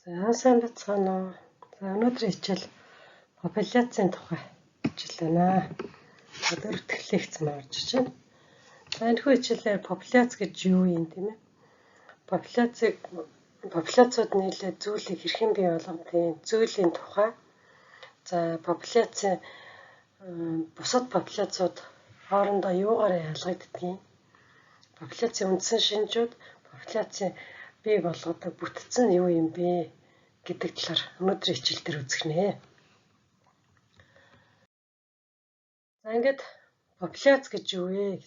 За сайн бацгаана уу. За өнөөдөр хичээл популяцийн тухай хичээлнэ. Өдөр тэлэгцэн орж чинь. За энэхүү хичээлээр популяц гэж юу юм тийм ээ? Популяцууд нийлээд зүйлийг хэрхэн бий болгодгийг, зүйлийн тухай. За популяцийн бусад популяцууд хоорондоо юугаар ялгагддгийг, популяцийн үндсэн шинжүүд, популяцийн бий болгодог бүтцэн юу юм бэ гэдэг талаар өнөөдрийн хичээл дээр үзэх нэ. За ингээд популяц гэж юу вэ?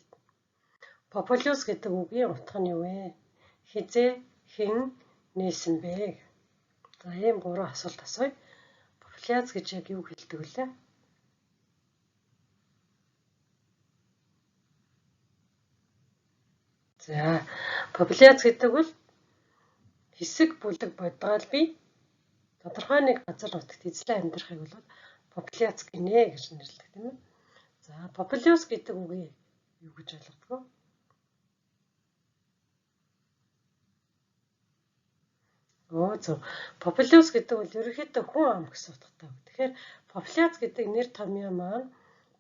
Популюс гэдэг үгийн утга нь юу вэ? Хизээ, хэн, нээсэн бэ? За ийм гурван асуулт асууя. Популяц гэж яг юу хэлдэг вүлээ? За популяц гэдэг бол хэсэг бүлэг бодгоол бий тодорхой нэг газар нутагт эзлэн амьдрахыг бол популяц гинэ гэж нэрлэдэг тийм ээ. За популюс гэдэг үгийг юу гэж ойлгодог вэ? Популюс гэдэг бол ерөнхийдөө хүн ам гэсэн утгатай үг. Тэгэхээр популяц гэдэг нэр томьёо маань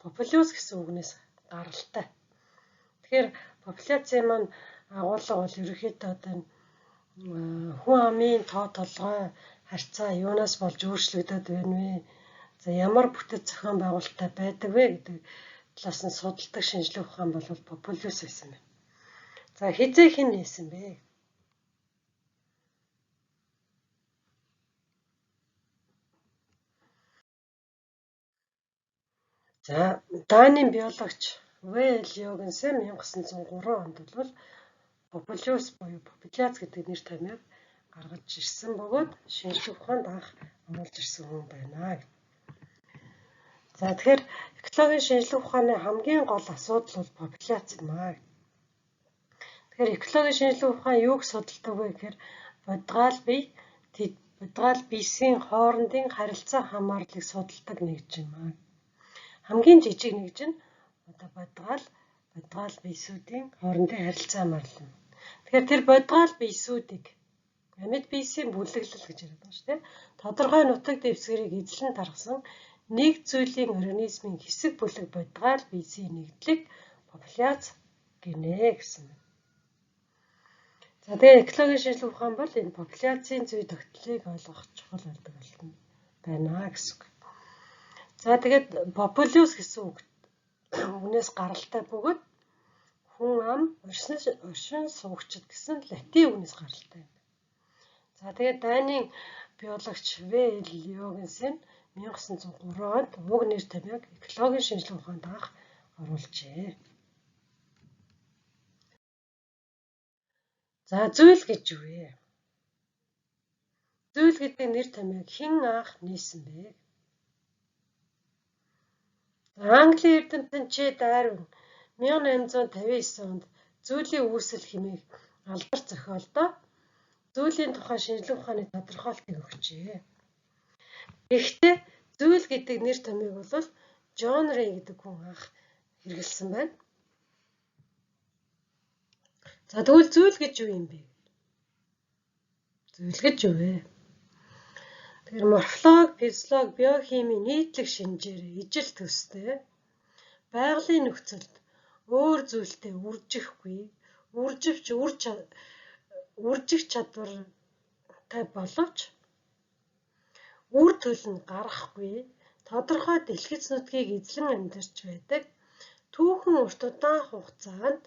популюс гэсэн үгнээс гаралтай. Тэгэхээр популяцийн маань агуулга бол ерөнхийдөө одоо хүн амын тоо толгой харьцаа юунаас болж өөрчлөгдөд байна вэ? За ямар бүтэц зохион байгуулалттай байдаг вэ гэдэг талаас нь судалдаг шинжилгээ ухаан бол популюс байсан байна. За хизээ хэн нээсэн бэ? За Данийн биологч В.Л. Йогенсен 1903 онд бол популюс буюу популяц гэдэг нэр томьёог гаргаж ирсэн бөгөөд шинжилгээ ухаанд анх оруулж ирсэн хүн байна. За тэгэхээр экологийн шинжилгээ ухааны хамгийн гол асуудал бол популяц юм аа. Тэгэхээр экологийн шинжилгээ ухаан юуг судалдаг вэ гэхээр бодгаал биесийн хоорондын харилцаа хамаарлыг судалдаг нэгж юм аа. Хамгийн жижиг нэгж нь одоо бодгаал биесүүдийн хоорондын харилцаа хамаарлал юм. Тэгэхээр тэр бодгаал биесүүдийг амьд биесийн бүлэглэл гэж яриад байгаа шүү дээ. Тодорхой нутаг дэвсгэрийг эзлэн тархсан нэг зүйлийн организмын хэсэг бүлэг бодгаал биесийн нэгдлийг популяц гинэ гэсэн байна. За тэгээ экологийн шинжилгээ ухаан бол энэ популяцийн зүй тогтолцоог ойлгох чухал байдаг байна гэсэн үг. За тэгээд популюс гэсэн үгнээс гаралтай бөгөөд хүн ам, оршин суугчид гэсэн латин үгнээс гаралтай байна. За тэгээд Данийн биологч В.Л. Йогенсен 1903 онд уг нэр томьёог экологийн шинжилгээ ухаанд анх оруулжээ. За зүйл гэж юу вэ? Зүйл гэдэг нэр томьёог хэн анх нээсэн бэ? Английн эрдэмтэн Ч. Дарвин 1859 онд зүйлийн үүсэл хэмээх алдар зохиолдоо зүйлийн тухай шинжилгээ ухааны тодорхойлтыг өгчээ. Гэхдээ зүйл гэдэг нэр томьёог бол Джон Рэй гэдэг хүн анх хэрэглэсэн байна. За тэгвэл зүйл гэж юу юм бэ? Зүйл гэж юу вэ? Тэгэхээр морфологи, физиологи, биохимийн нийтлэг шинжээр ижил төстэй байгалийн нөхцөлд өөр зүйлтэй үржихгүй, үржих чадвартай боловч үр төлөв нь гарахгүй тодорхой дэлгэц нутгийг эзлэн амьдарч байдаг түүхэн урт удаан хугацаанд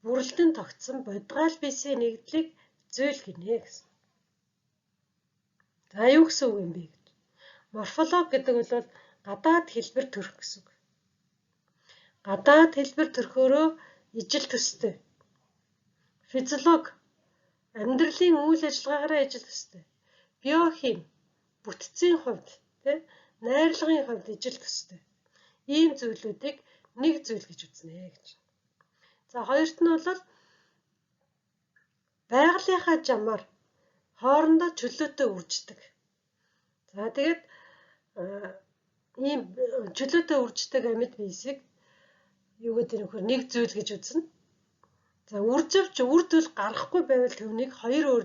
бүрэлдэн тогтсон бодгаал биесийн нэгдлийг зүйл гинэ гэсэн. За юу гэсэн үг юм бэ? Морфологи гэдэг бол гадаад хэлбэр төрх гэсэн үг. Гадаад хэлбэр төрхөөрөө ижил төстэй. Физиологи амьдралын үйл ажиллагаагаар ижил төстэй. Биохим бүтцийн хувьд, найрлагын хувьд ижил төстэй. Ийм зүйлүүдийг нэг зүйл гэж үзнэ гэж. За хоёрт нь бол байгалийнхаа жамаар хоорондоо чөлөөтэй үрждэг. За тэгээд ийм чөлөөтэй үрждэг амьд биесийг юу гэдэг нөхөр нэг зүйл гэж үзнэ. За үрживч үр дүн гарахгүй байвал түүнийг хоёр өөр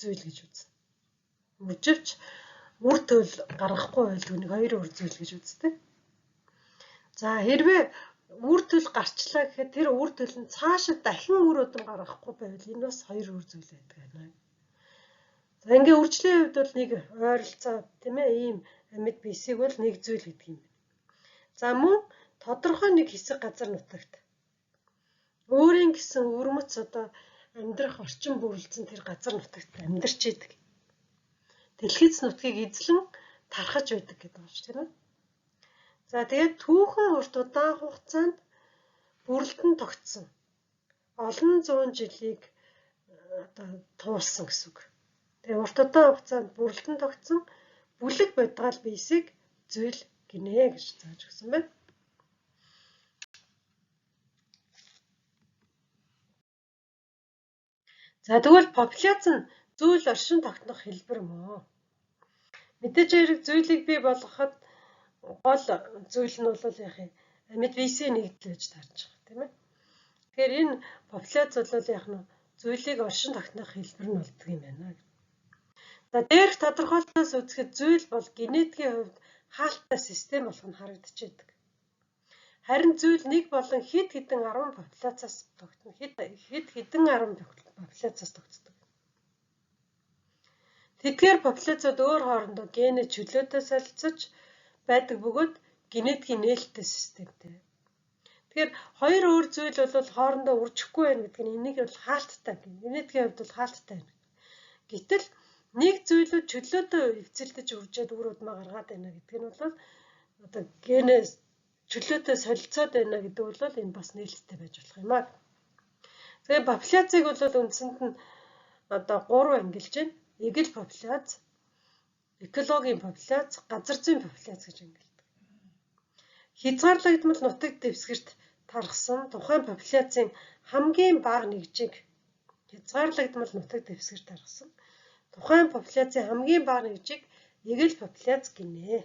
зүйл гэж үзнэ. мөрживч үр төлөв гаргахгүй байл түүнийг хоёр үр зүйл гэж үздэг. За хэрвээ үр төлөв гарчлаа гэхэд тэр үр төлөв нь цаашаа дахин үр удам гаргахгүй байвал энэ бас хоёр үр зүйл байдаг байна. За ингээ үржлийн хувьд бол нэг ойролцоо тийм ээ ийм амьд бисийг бол нэг зүйл гэдэг юм байна. За мөн тодорхой нэг хэсэг газар нутагт өөрийн гэсэн өвөрмөц одоо амьдрах орчин бүрэлдсэн тэр газар нутагт амьдарч идэг. Дэлхийц нутгийг эзлэн тархаж байдаг гэдэг байна шүү дээ. За тэгээд түүхэн урт удаан хугацаанд бүрэлдэн тогтсон олон зуун жилийг одоо туулсан гэсэн үг. Тэгээ урт удаан хугацаанд бүрэлдэн тогтсон бүлэг бодгаал бийсийг зүйл гинэ гэж зааж өгсөн байна. За тэгвэл популяц нь зүйл оршин тогтнох хэлбэр мөн. Мэдээж хэрэг зүйлийг бий болгоход гол зүйл нь бол яах юм амьд бийсийн нэгдэл гэж тарж байгаа тийм ээ. Тэгэхээр энэ популяц бол яах нь зүйлийг оршин тогтнох хэлбэр нь болдго юм байна. За дээрх тодорхойлолтоос үзэхэд зүйл бол генетикийн хувьд хаалттай систем болох нь харагдчихэдэг. Харин зүйл нэг болон хэд хэдэн 10 популяцаас тогтно. Хэд хэдэн 10 популяцаас тогтдог. Тэдгээр популяцууд өөр хоорондоо генэ чөлөөтэй солилцож байдаг бөгөөд генетикийн нээлттэй системтэй. Тэгэхээр хоёр өөр зүйл бол хоорондоо үржихгүй байх гэдэг нь энийг бол хаалттай. Генетикийн хувьд бол хаалттай байна. Гэтэл нэг зүйлүүд чөлөөтэй эвцэлдэж үржээд үр удмаа гаргаад байна гэдэг нь бол одоо генэ чөлөөтэй солилцоод байна гэдэг бол энэ бас нээлттэй байж болох юм аа. Тэгээ популяцыг бол үндсэнд нь одоо 3 ангилж байна. Эгэл популяц, экологийн популяц, газар зүйн популяц гэж ангилдаг. Хязгаарлагдмал нутаг дэвсгэрт тархсан тухайн популяцын хамгийн бага нэгжийг хязгаарлагдмал нутаг дэвсгэрт тархсан тухайн популяцын хамгийн бага нэгжийг эгэл популяц гинэ.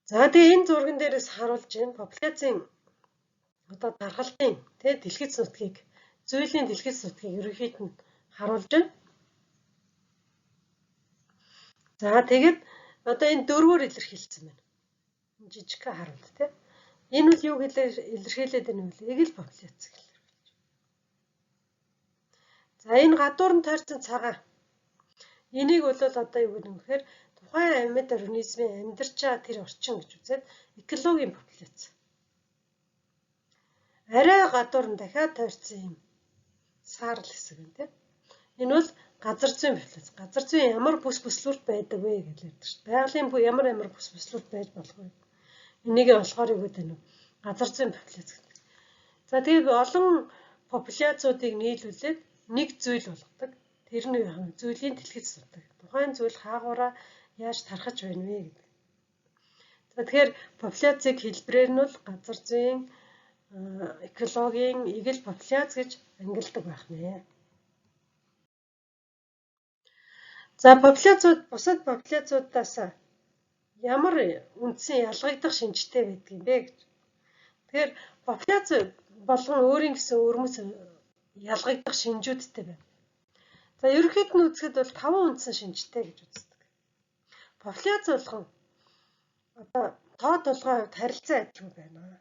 За тэгээ энэ зурган дээрээс харуулж байна популяцын одоо тархалтын дэлхийц нутгийг зүйлийн дэлхийц нутгийг ерөнхийд нь харуулж байна. За тэгээд одоо энэ дөрвөөр илэрхийлсэн байна. Жижигхэн харуулт тийм. Энэ бол юу илэрхийлээд байна вэ? Эгэл популяц гэх юм. За энэ гадуур нь тойрсон цагаан. Энийг бол одоо юу гэх юм гэхээр тухайн амьд организмын амьдарч байгаа тэр орчин гэж үзээд экологийн популяц. Арай гадуур нь дахиад тойрсон юм саарл хэсэг юм тийм. Энэ бол газар зүйн популяц. Газар зүйн ямар бүс бүслүүрт байдаг вэ гэж ярьдаг шүү дээ. Байгалийн ямар бүс бүслүүрт байж болох вэ? Энийг болохоор юу гэдэг нь газар зүйн популяц гэдэг. За тэгээд олон популяцуудыг нийлүүлээд нэг зүйл болгодог. Тэр нь зүйлийн дэлхийц нутаг. Тухайн зүйл хаагаараа яаж тархаж байна вэ гэдэг. За тэгэхээр популяцыг хэлбэрээр нь бол газар зүйн, экологийн, эгэл популяц гэж ангилдаг байх нэ. За популяцууд бусад популяцуудаас ямар үндсэн ялгагдах шинжтэй байдаг юм бэ гэж. Тэгэхээр популяц болгон өөрийн гэсэн өвөрмөц ялгагдах шинжүүдтэй байна. За ерөнхийд нь үзэхэд бол 5 үндсэн шинжтэй гэж үздэг. Популяц болгон одоо тоо толгойн хувьд харилцан адилгүй байна.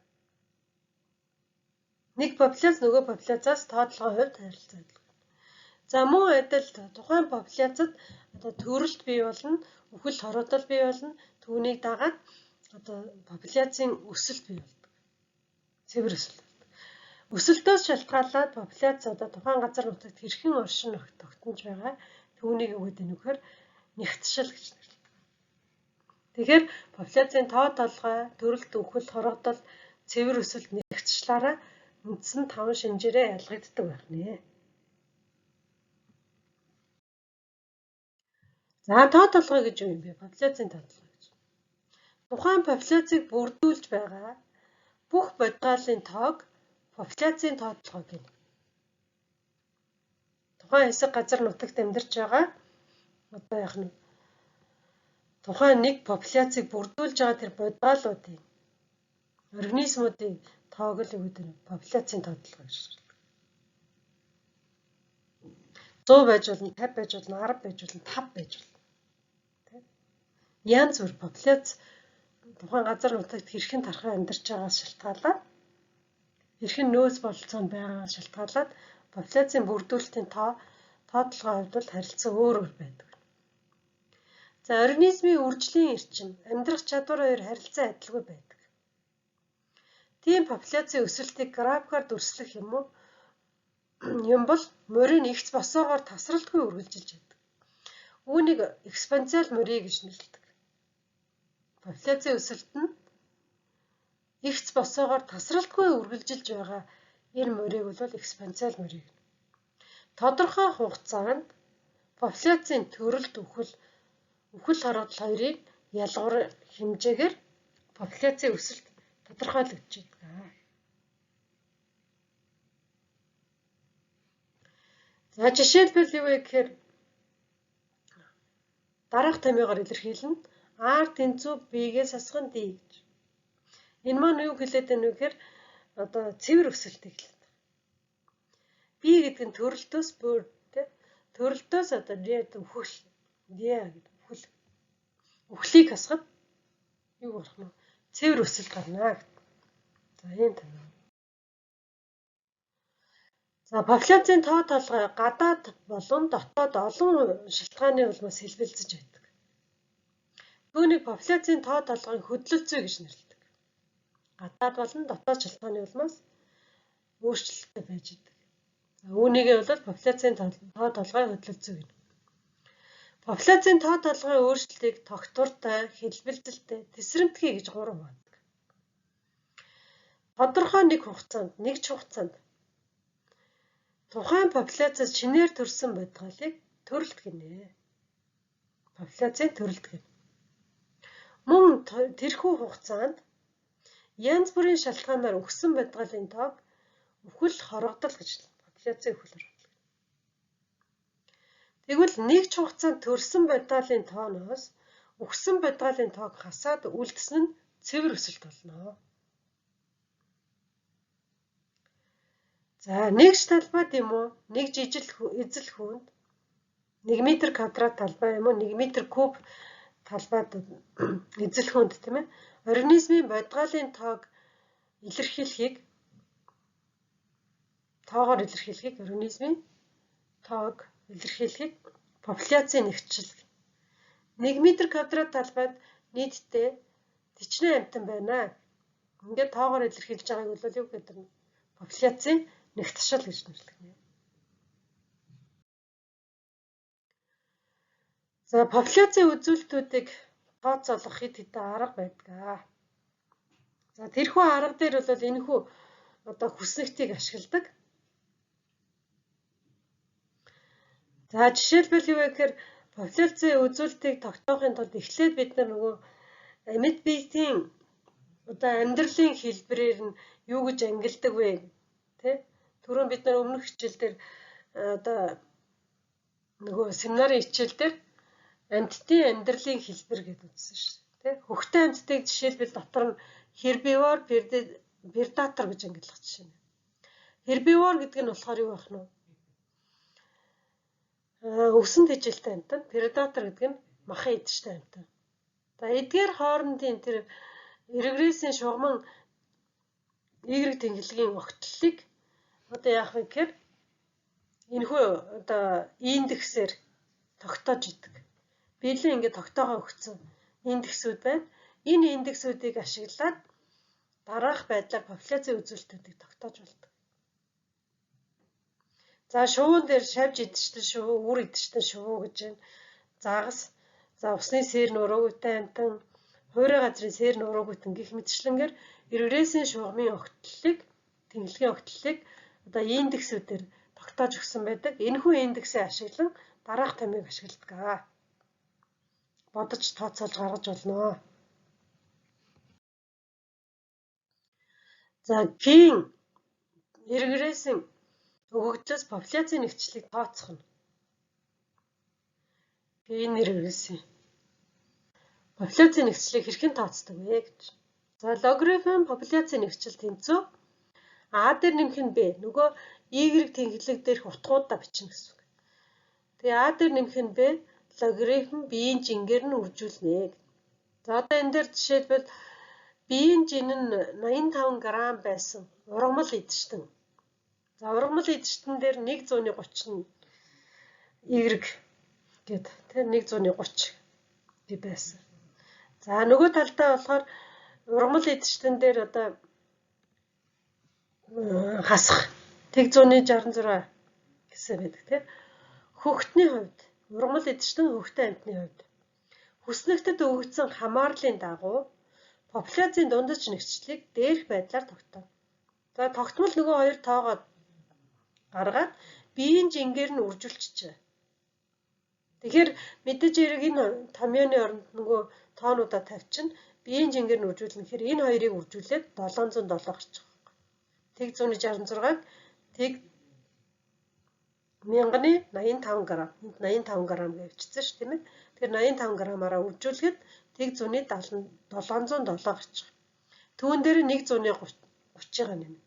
Нэг популяц нөгөө популяцаас тоо толгойн хувьд харилцан адилгүй. За мөн адил тухайн популяцад одоо төрөлт бий болно, үхэл хороодол бий болно, түүнийг дагаад одоо популяцын өсөлт бий болдог. Цэвэр өсөлт. Өсөлтөөс шалтгаалаад популяц одоо тухайн газар нутагт хэрхэн оршин тогтнож байгаа түүнийг юу гэдэг нь вэхээр нягтшил гэж нэрлэдэг. Тэгэхээр популяцын тоо толгой, төрөлт, үхэл хороодол, цэвэр өсөлт нягтшлаараа үндсэн 5 шинжээрээ ялгагддаг байх нэ. За тоо толгой гэж юу юм бэ? Популяцын тоо толгой гэж. Тухайн популяцыг бүрдүүлж байгаа бүх бодгаалын тоог популяцын тоо толгой гэнэ. Тухайн хэсэг газар нутагт амьдарч байгаа одоо яах нь тухайн нэг популяцыг бүрдүүлж байгаа тэр бодгаалуудын организмуудын тоог л юу гэдэг нь популяцын тоо толгой гэж. 100 байж болно, 50 байж болно, 10 байж болно, 5 байж болно. Тэ? Янз бүр популяц тухайн газар нутагт хэрхэн тархан амьдарч байгаас шалтгаалаад хэрхэн нөөц бололцоонд байгаагаас шалтгаалаад популяцийн бүрдүүлэлтийн тоотлогын хувьд бол харилцаа өөр байдаг. За организмын үржлийн эрчим, амьдрах чадвар хоёр харилцаа адилгүй байдаг. Тийм популяцийн өсөлтийг графикаар дүрслэх юм бол морийн эгц босоогоор тасралтгүй үргэлжилж байдаг. Үүнийг экспоненциал морий гэж нэрлэдэг. Популяцийн өсөлт нь эгц босоогоор тасралтгүй үргэлжилж байгаа энэ морийг бол экспоненциал морий гэнэ. Тодорхой хугацаанд популяцийн төрөлт үхэл харагдал хоёрын ялгуур хэмжээгээр популяцийн өсөлт тодорхойлогдож байдаг. За жишээлбэл юу вэ гэхээр дараах томьёогоор илэрхийлнэ. R тэнцүү B-гээ сасган D гэж. Энэ маань юу хэлээд байна вэ гэхээр одоо цэвэр өсөлтийг хэлээд байна. B гэдэг нь төрөлтөөс бүр төрөлтөөс одоо үхлийг хасахад юу гарах нь цэвэр өсөлт гарна гэдэг. За энэ тань. За популяцийн тоо толгой гадаад болон дотоод олон шалтгааны улмаас хэлбэлзэж байдаг. Түүнийг популяцийн тоо толгойн хөдлөлцөө гэж нэрлэдэг. Гадаад болон дотоод шалтгааны улмаас өөрчлөлттэй байж байдаг. Үүнийгээ бол популяцийн тоо толгойн хөдлөлцөө гэнэ. Популяцийн тоо толгойн өөрчлөлтийг тогтвортой, хэлбэлзэлтэй, тесрэмтгий гэж 3 хувадаг. Тодорхой нэг хугацаанд тухайн популяцаас шинээр төрсэн бодгалыг төрөлт гэнэ. Популяцийн төрөлт гэнэ. Мөн тэрхүү хугацаанд янз бүрийн шалтгаанаар өгсөн бодгалын тоог үхэл хорогдол гэж популяцийн үхэл хорогдол. Тэгвэл нэг ч хугацаанд төрсэн бодгалын тооноос өгсөн бодгалын тоог хасаад үлдсэн нь цэвэр өсөлт болно. За нэг талбайд юм уу нэг жижиг эзэл хүнд 1 м² талбай юм уу 1 м³ талбайд эзэл хүнд тийм ээ организмын бодгалын тоогоор илэрхийлэхийг организмын тоог илэрхийлэхийг популяцийн нэгтшил. 1 м² талбайд нийтдээ 40 амтан байна. Ингээд тоогоор илэрхийлж байгааг бол юу гэдэг нь популяцийн нэгтшил гэж нэрлэдэг. За популяцийн үзүүлэлтүүдийг тооцоолох хэд хэдэн арга байдаг. За тэрхүү арга дээр бол энэхүү одоо хүснэгтийг ашигладаг. За жишээлбэл юу вэ гэхээр популяцийн үзүүлэлтийг тогтоохын тулд эхлээд бид нөгөө амьд биетийн одоо амьдралын хэлбэрээр нь юу гэж ангилдаг вэ? Тэ? Түрүүн бид нар өмнөх хичээлдэр одоо нөгөө семинарын хичээлдэр амьтдын амьдралын хэлбэр гэдэг үзсэн шүү дээ. Хөхтөн амьтдыг жишээлбэл дотор нь herbivore, predator гэж ангилах жишээ. Herbivore гэдэг нь болохоор юу байх нь? Өсөнд ижилтэй амьтан, predator гэдэг нь махан идэгчтэй амьтан. За эдгээр хоорондын тэр регрессийн шугамн Y тэнхлэгийн огтлолыг одоо яах вэ гэхээр энэхүү одоо индексээр тогтоож идэг. Биелэн ингээд тогтоогоо өгсөн индексүүд байна. Энэ индексүүдийг ашиглаад дараах байдлаар популяцийн үзүүлэлтүүдийг тогтоож болдог. За шувуун дээр шавж идэгчтэй шувуу, үр идэгчтэй шувуу гэж байна. Загас, за усны сээр нуруугүйтэй амьтан, хуурай газрын сээр нуруугүйтэн гэх мэтчлэнгээр регрессийн шугамын огтлолыг, тэнхлэгийн огтлолыг одоо индексүүдээр тогтоож өгсөн байдаг. Энэхүү индексээ ашиглан дараах томьёог ашигладаг. Бодож тооцоолж гаргаж болно. За King регрессийн өгөгдлөөс популяцийн нэгтчлийг тооцох нь. King регрессийн популяцийн нэгтчлийг хэрхэн тооцдог вэ гэж. За логарифм популяцийн нэгтчил тэнцүү А дээр нэмэх нь Б. Нөгөө Y тэнхлэг дээрх утгуудаа бичнэ гэсэн үг. Тэгээ А дээр нэмэх нь Б, логарифм B-ийн жингээр нь үржүүлнэ. За одоо энэ дээр жишээлбэл B-ийн жин нь 85 г байсан ургамал эдштэн. За ургамал эдштэн дээр 130 нь Y гэд тэр 130 би байсан. За нөгөө талдаа болохоор ургамал эдштэн дээр одоо хасах тэг 166 гэсэн байдаг тийм. Хөхтний хувьд ургамал эдштэн хөхтөн амьтны хувьд хүснэгтэд өгөгдсөн хамаарлын дагуу популяцийн дундаж нэгчлэлийг дээрх байдлаар тогтоов. За тогтмол нөгөө хоёр тоогоо гаргаад биеийн жингээр нь үржүүлчихэ. Тэгэхээр мэдээж хэрэг энэ томьёоны оронд нөгөө тоонуудаа тавьчин биеийн жингээр нь үржүүлнэ гэхээр энэ хоёрыг үржүүлээд 707 гарчих. Тэг 166-г тэг 1085 г. Энд 85 г гэвчихсэн ш тийм ээ. Тэгэхээр 85 г-аараа үржүүлэхэд тэг 707 гарчих. Түүн дээр 130-ыг нэмнэ.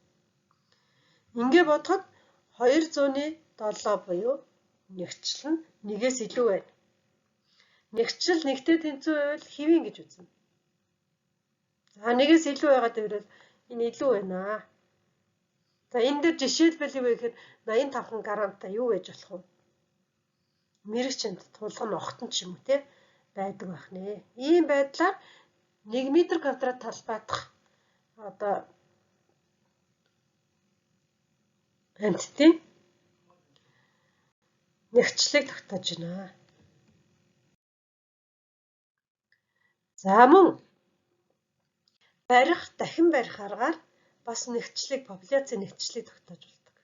Ингээ бодоход 207 буюу нэгчлэл нь нэгээс илүү байна. Нэгчлэл нэгтэй тэнцүү байвал хэвийн гэж үзнэ. За нэгээс илүү байгаад байвал энэ илүү байна. За энэ дээр жишээлбэл юу вэ гэхээр 85 г-тай юу байж болох вэ? Мэрэгч амт тулгын огтон ч юм уу те байдаг байх нэ. Ийм байдлаар 1 м² талбайдах одоо амттын нэгчлэлийг тогтоож байна. За мөн барих, дахин барих аргаар бас нэгчлэлийг, популяцийн нэгчлэлийг тогтоож болдог.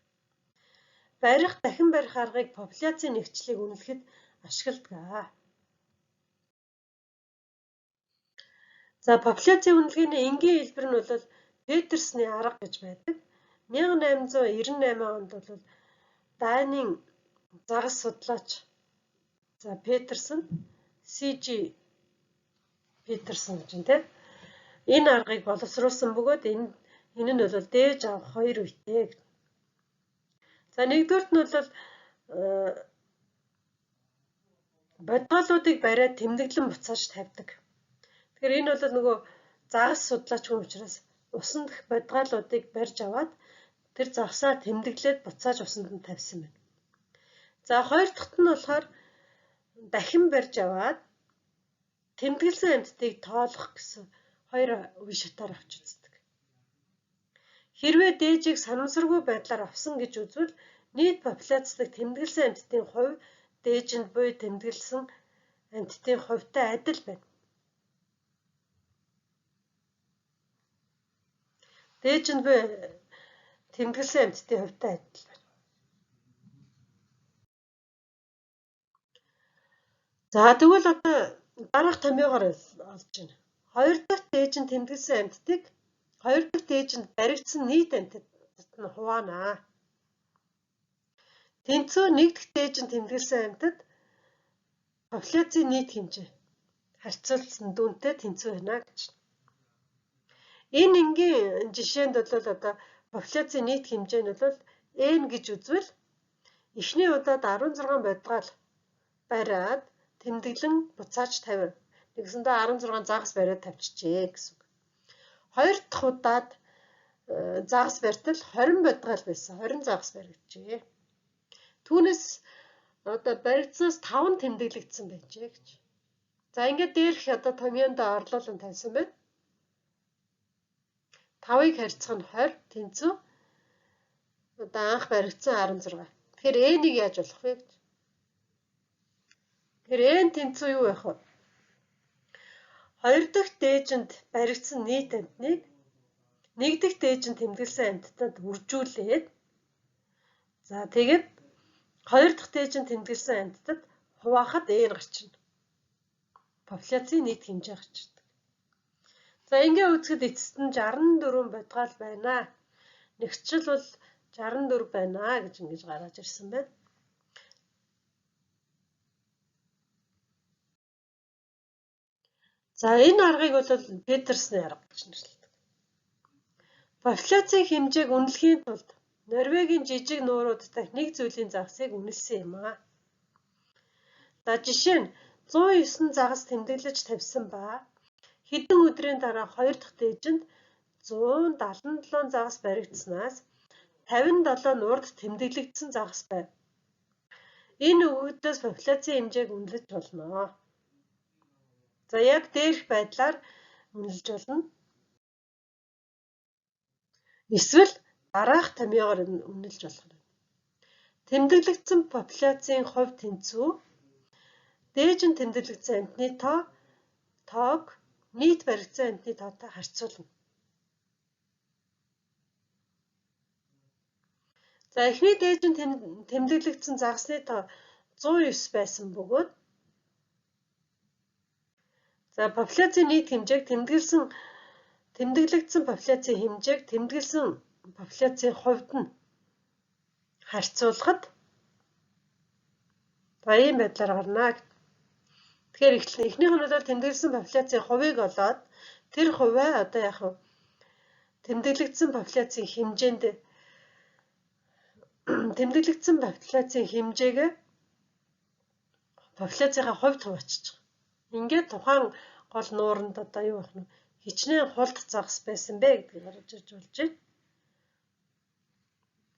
Барих, дахин барих аргыг популяцийн нэгчлэлийг үнэлэхэд ашигладаг. За популяцийн үнэлгээний энгийн хэлбэр нь бол Петерсны арга гэж байдаг. 1898 онд бол Данийн загас судлаач за Петерсон, C.G. Петерсон гэж юм те. Энэ аргыг боловсруулсан бөгөөд энэ нь бол дээж авах хоёр үетэй. За нэгдүгürt нь бол бодгалуудыг бариад тэмдэглэн буцааж тавьдаг. Тэгэхээр энэ бол нөгөө загас судлаач хүн учраас усан дэх бодгалуудыг барьж аваад тэр загсаа тэмдэглээд буцааж усанд нь тавьсан байна. За хоёр дахьт нь болохоор дахин барьж аваад тэмдэглэсэн амьтдыг тоолох гэсэн хоёр үе шатаар авч үздэг. Хэрвээ дээжийг санамсаргүй байдлаар авсан гэж үзвэл нийт популяцдаг тэмдэглэсэн амьтдын хувь дээжинд буй тэмдэглэсэн амьтдын хувьтай адил байна. Дээжинд буй тэмдэглэсэн амьтдын хувьтай адил байна. За тэгвэл одоо дараах томьёогоор олж байна. Хоёр дахь дээжинд тэмдэглэсэн амьтдыг хоёр дахь дээжинд баригдсан нийт амьтдад нь хуваана. Тэнцүү нэг дахь дээжинд тэмдэглэсэн амьтад популяцийн нийт хэмжээ харьцуулсан дүнтэй тэнцүү байна гэж. Энэ энгийн жишээнд бол одоо популяцийн нийт хэмжээ нь бол n гэж үзвэл эхний удаад 16 бодгал бариад тэмдэглэн буцааж тавив. Тэгсэндээ 16 загас бариад тавьчихжээ гэсэн. Хоёр дахь удаад загас барьтал 20 бодгал байсан. 20 загас баригджээ. Түүнээс одоо баригдсанаас 5 тэмдэглэгдсэн байжээ гэж. За ингээд дээрх одоо томьёонд орлуулан тавьсан байна. 5-ыг харьцах нь 20 тэнцүү. Одоо анх баригдсан 16. Тэгэхээр n-ийг яаж болох вэ гэж. Тэгэхээр n тэнцүү юу байх вэ? Хоёр дахь дээжинд баригдсан нийт амьтныг нэг дахь дээжинд тэмдэглэсэн амьтдад үржүүлээд за тэгээд хоёр дахь дээжинд тэмдэглэсэн амьтдад хуваахад n гарчна. Популяцийн нийт хэмжээ гарч ирдэг. За ингээ үзэхэд эцэст нь 64 бодгал байна. Нэгчлэл бол 64 байна гэж ингэж гаргаж ирсэн байна. За энэ аргыг бол Петерсны арга гэж нэрлэдэг. Популяцийн хэмжээг үнэлэхийн тулд Норвегийн жижиг нуурууд дахь нэг зүйлийн загсыг үнэлсэн юм аа. За жишээ нь 109 загас тэмдэглэж тавьсан ба хэдэн өдрийн дараа 2 дахь дээжинд 177 загас баригдсанаас 57 урд тэмдэглэгдсэн загас байв. Энэ өгөгдлөөс популяцийн хэмжээг үнэлж болно. За яг дээрх байдлаар үнэлж болно. Эсвэл дараах томьёогоор үнэлж болох. Тэмдэглэгдсэн популяцийн хувь тэнцүү дээж нь тэмдэглэгдсэн амьтны тоог нийт баригдсан амьтны тоотой харьцуулна. За эхний дээж нь тэмдэглэгдсэн загасны тоо 109 байсан бөгөөд за популяцийн нийт хэмжээг тэмдэглэгдсэн популяцийн хэмжээг тэмдэглэсэн популяцийн хувьд нь харьцуулахад ийм байдлаар гарна. Тэгэхээр эхнийх нь бол тэмдэглэсэн популяцийн хувийг олоод тэр хувиа одоо яг тэмдэглэгдсэн популяцийн хэмжээнд тэмдэглэгдсэн популяцийн хэмжээгээ популяцийнхаа хувьд хуваачиж байгаа. Ингээд тухайн гол нууранд одоо юу болох нь хичнээн хулд загас байсан бэ гэдгийг гаргаж ирж болж байна.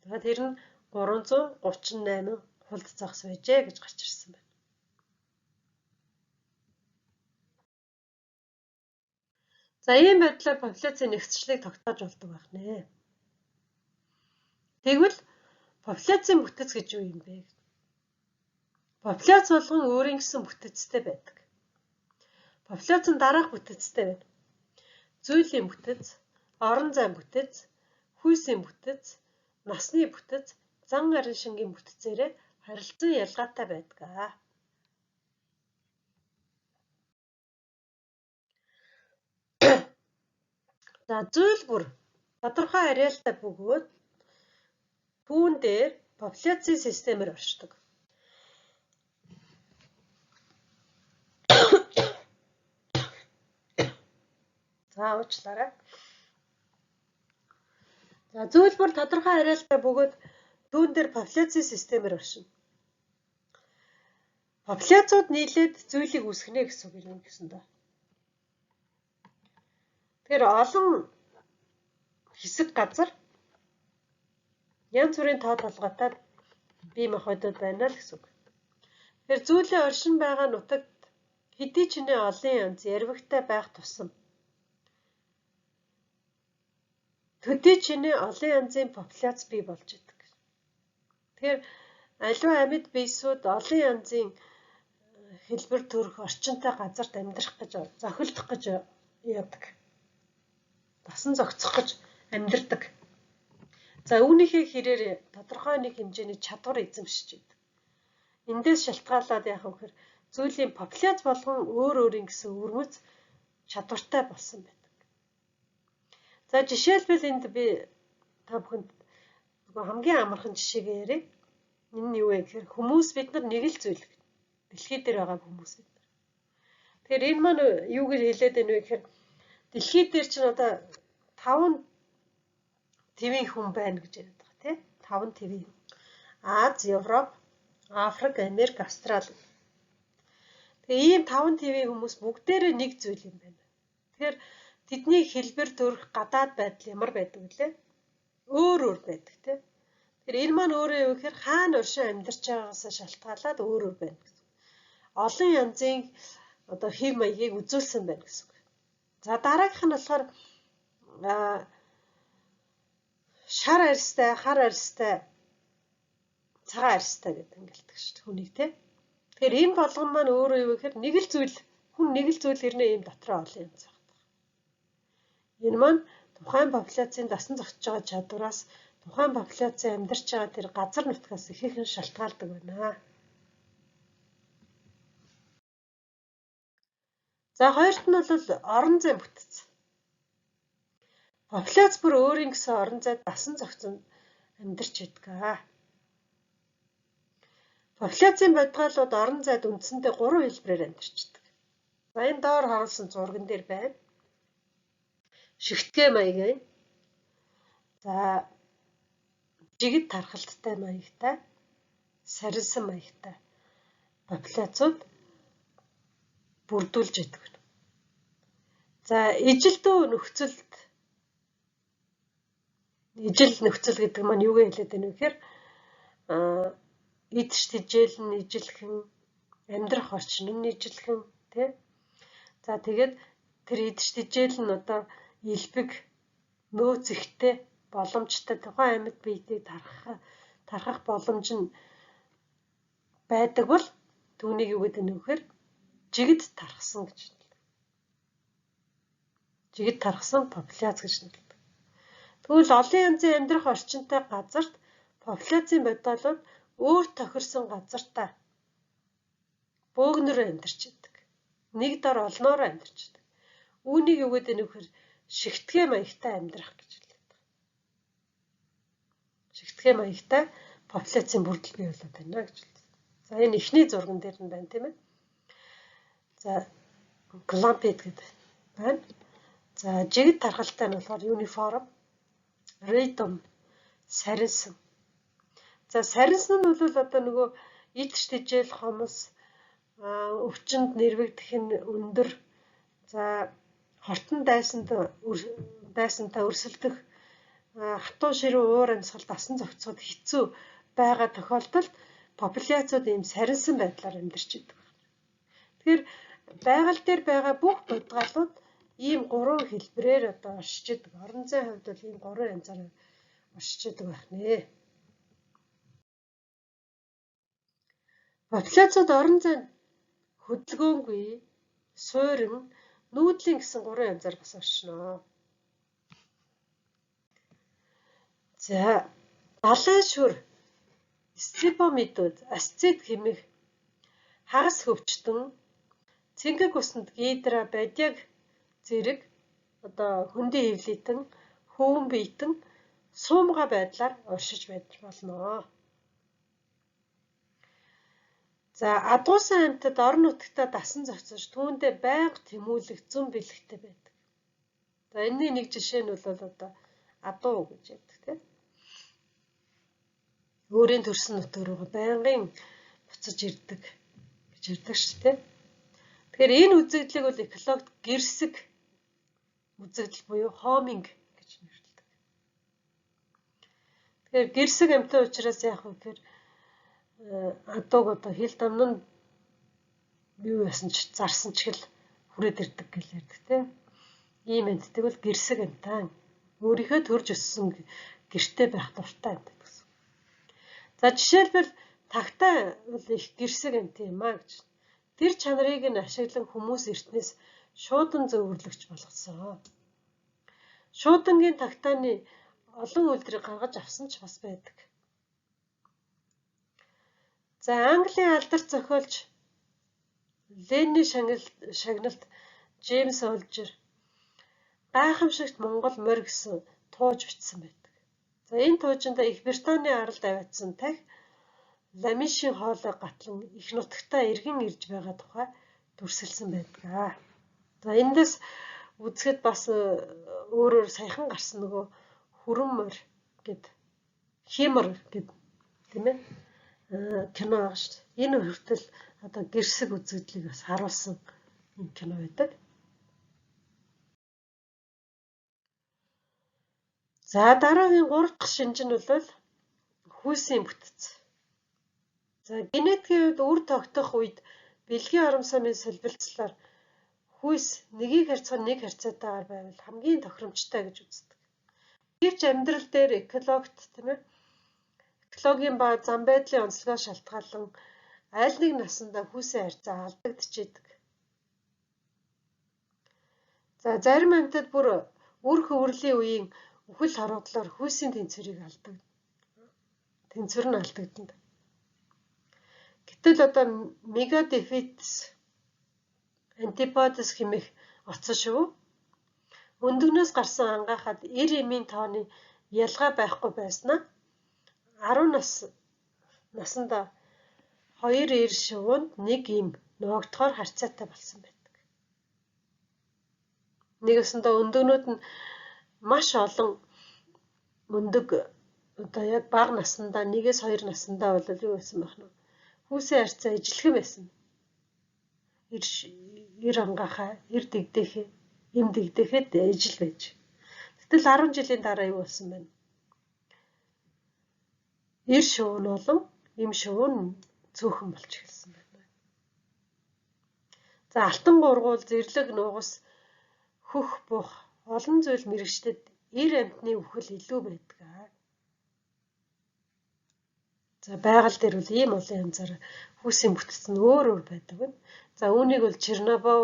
За тэр нь 338 хулд загас байжээ гэж гарч ирсэн байна. За ийм байдлаар популяцийн нэгсчлийг тогтоож болдог байх нэ. Тэгвэл популяцийн бүтэц гэж юу юм бэ? Популяц болгон өөрийн гэсэн бүтэцтэй байдаг. Популяц нь дараах бүтэцтэй байна. Зүйлийн бүтэц, орон зайн бүтэц, хүйсийн бүтэц, насны бүтэц, зан арын шингийн бүтцээрээ харилцан ялгаатай байдаг. За зүйл бүр тодорхой ареалтай бөгөөд түүн дээр популяцийн системээр оршдог. За уучлаарай. За зүйл бүр тодорхой ареалтай бөгөөд түүн дээр популяцийн системээр оршино. Популяцууд нийлээд зүйлийг үүсгэнэ гэсэн үг юм гэсэн доо. Тэгэхээр олон хэсэг газар янз бүрийн тоо толгойтой бие махбодууд байна л гэсэн үг. Тэгэхээр зүйлийн оршин байгаа нутагт хэдий ч нэ олон янз ярвигтай байх тусам төдий ч нэ олон янзын популяц бий болж идэг. Тэгэхээр аливаа амьд биесүүд олон янзын хэлбэр төрх орчинтой газарт амьдрах гэж зохилдох гэж яадаг. Дасан зохицох гэж амьдардаг. За үүнийхээ хэрээр тодорхой нэг хэмжээний чадвар эзэмшиж идэг. Эндээс шалтгаалаад яах вэ гэхээр зүйлийн популяц болгон өөрийн гэсэн өвөрмөц чадвартай болсон байдаг. За жишээлбэл энд би та бүхэнд хамгийн амархан жишээг ярив. Энэ нь юу вэ гэхээр хүмүүс бид нар нэг л зүйл. Дэлхий дээр байгаа хүмүүс бид нар. Тэгэхээр энэ маань юу гэж хэлээд байна вэ гэхээр дэлхий дээр чинь одоо 5 твийн хүн байна гэж яриад байгаа тийм 5 твийн. Аз, Европ, Африк, Америк, Австрали. Тэгээ ийм 5 твийн хүмүүс бүгдээрээ нэг зүйл юм байна. Тэгэхээр тэдний хэлбэр төрх гадаад байдал ямар байдаг вүлээ? Өөр байдаг тийм. Тэгэхээр энэ маань өөрөө юу гэхээр хаана оршин амьдарч байгаагаас шалтгаалаад өөр байна гэсэн. Олон янзын одоо хэв маягийг үзүүлсэн байна гэсэн. За дараагийнх нь болохоор шар арьстай, хар арьстай, цагаан арьстай гэдэг ангилдаг шүү дээ хүнийг тийм. Тэгэхээр энэ болгон маань өөрөө юу гэхээр нэг л зүйл хүн нэг л зүйл ирнэ ийм дотроо олон янз байна. Энэ маань тухайн популяцийн дасан зохицож байгаа чадвараас тухайн популяцийн амьдарч байгаа тэр газар нутгаас ихээхэн шалтгаалдаг байна. За хоёрт нь бол орон зай бүтэц. Популяц бүр өөрийн гэсэн орон зайд дасан зохицон амьдарч байдаг. Популяцийн бодгоолууд орон зайд үндсэндээ 3 хэлбэрээр амьдарчдаг. За энэ доор харуулсан зурган дээр байна. Шигтгэ маягийн. За жигд тархалттай маягтай, сарилсан маягтай. популяцууд бүрдүүлж идэг. За ижил нөхцөл гэдэг маань юу хэлээд байна вэ гэхээр идэж тижэл нь ижилхэн, амьдрах орчин нь ижилхэн, тий. За тэгээд тэр идэж тижэл нь одоо элбэг, нөөц ихтэй, боломжтой тухайн амьд биедийг тархах боломж нь байдаг бол түүнийг юу гэдэг нь вэхээр жигд тархсан гэж хэлдэг. Жигд тархсан популяц гэж хэлдэг. Тэгвэл олон янзын амьдрах орчинтой газарт популяцийн бодолууд өөр тохирсон газартаа бөөгнөр амьдарч идэг. Нэг дор олноор амьдарч идэг. Үүнийг юу гэдэг нь вэхээр шигтгэн маягтай амьдрах гэж хэлдэг. Шигтгэн маягтай популяцийн бүрдэл бий болоод байна гэж хэлдэг. За энэ эхний зурган дээр нь байна тийм ээ. За Columpid гэдэг байна. За жигд тархалтай нь болохоор uniform, random, саринсан. За саринсан нь бол одоо нөгөө идэж тижэл хомос, өвчнөд нэрвэгдэх нь өндөр, за хортон дайсантай өрсөлдөх, хатуу ширүү уур амьсгал дасан зохицоход хэцүү байгаа тохиолдолд популяцууд ийм саринсан байдлаар амьдарч идэг. Тэгэхээр байгаль дээр байгаа бүх бодгалууд ийм гурван хэлбэрээр одоо оршиж идэг. Орон зайн хувьд бол ийм гурван янзаар оршиж идэг байх нэ. Популяцууд орон зайд хөдөлгөөнгүй, суурин, нүүдлийн гэсэн гурван янзаар бас оршино. За далайн шүр, стипомидууд, асцид хэмээх хагас хөвчтөн, цэнгэг усанд гидра, бадяг зэрэг одоо хөндий хөвлөйтэн, хөвөн биетэн суумгай байдлаар оршиж байж болно. За адуусан амьтад орон нутагтаа дасан зохицож түүндээ байнга тэмүүлэх зүүн бэлэгтэй байдаг. За энэний нэг жишээ нь бол одоо адуу гэж яддаг тийм. Өөрийн төрсөн нутаг руу байнгын буцаж ирдэг гэж ярьдаг шүү дээ. Тэгэхээр энэ үзэгдлийг бол экологт гэрсэг үзэгдэл буюу homing гэж нэрлэдэг. Тэгэхээр гэрсэг амьтан учраас яах вэ гэхээр адууг одоо хил дамнан юу ясан ч зарсан ч гэл хүрээд ирдэг гэж ярьдаг тийм. Ийм амьтдыг бол гэрсэг амьтан. Өөрийнхөө төрж өссөн гэртээ байх дуртай амьтад гэсэн. За жишээлбэл тагтай бол их гэрсэг амьт юм а гэж. Тэр чанарыг нь ашиглан хүмүүс эртнээс шуудан зөвөрлөгч болгосон. Шуудангийн тагтааны олон үйлдвэрийг гаргаж авсан ч бас байдаг. За Английн алдарт зохиолч Ленний шагналт Джеймс Олжер гайхамшигт Монгол морь гэсэн тууж бичсэн байдаг. За энэ туужинд Их Британий аралд аваатсан тахь Ламишийн хоолой гатлан их нутагтаа эргэн ирж байгаа тухай дүрсэлсэн байдаг. За эндээс үзэхэд бас өөрөөр саяхан гарсан нөгөө хүрэн морь гэд химэр гэд тийм ээ кино байгаа шүү дээ. Энэ хүртэл одоо гэрсэг үзэгдлийг бас харуулсан юм кино байдаг. За дараагийн 3 дахь шинж нь бол хүйсийн бүтэц. За генетикийн үед үр тогтох үед бэлгийн орон сумын солилцлоор хүйс нэгийг харьцан нэг харьцаатайгаар байвал хамгийн тохиромжтой гэж үздэг. Гэвч амьдрал дээр экологт тийм ээ экологийн ба зам байдлын онцлогоос шалтгаалan аль нэг насандаа хүйсийн харьцаа алдагдчихэдэг. За зарим амьтад бүр үр хөврөлийн үеийн үхэл хорогдлоор хүйсийн тэнцвэрийг алддаг. Тэнцвэр нь алдагдана. Гэтэл одоо мегадефитс антиподис хэмээх оцсон шүү. Өндөгнөөс гарсан ангахад 90 эмийн тооны ялгаа байхгүй байснаа 10 насанда 2 эр шувуунд 1 эм ногдохоор харьцаатай болсон байдаг. Нэгэсэндээ өндөгнүүд нь маш олон өндөг одоо яг бага насандаа 1-2 насандаа бол юу байсан байх нь Хүүсийн харьцаа ижилхэн байсан. Ир ангахаа, ир дэгдэхээ, им дэгдэхэд ижил байж. Гэтэл 10 жилийн дараа юу болсон бэ? Ир шувуу нь олон, им шувуу нь цөөхөн болж эхэлсэн байна. За алтан гургуул, зэрлэг нугас, хөх бух олон зүйл мэрэгчдэд ир амьтны үхэл илүү байдаг. За байгаль дээр бол ийм олон янзаар хүүсийн бүтэц нь өөр байдаг байна. За үүнийг бол Чернобов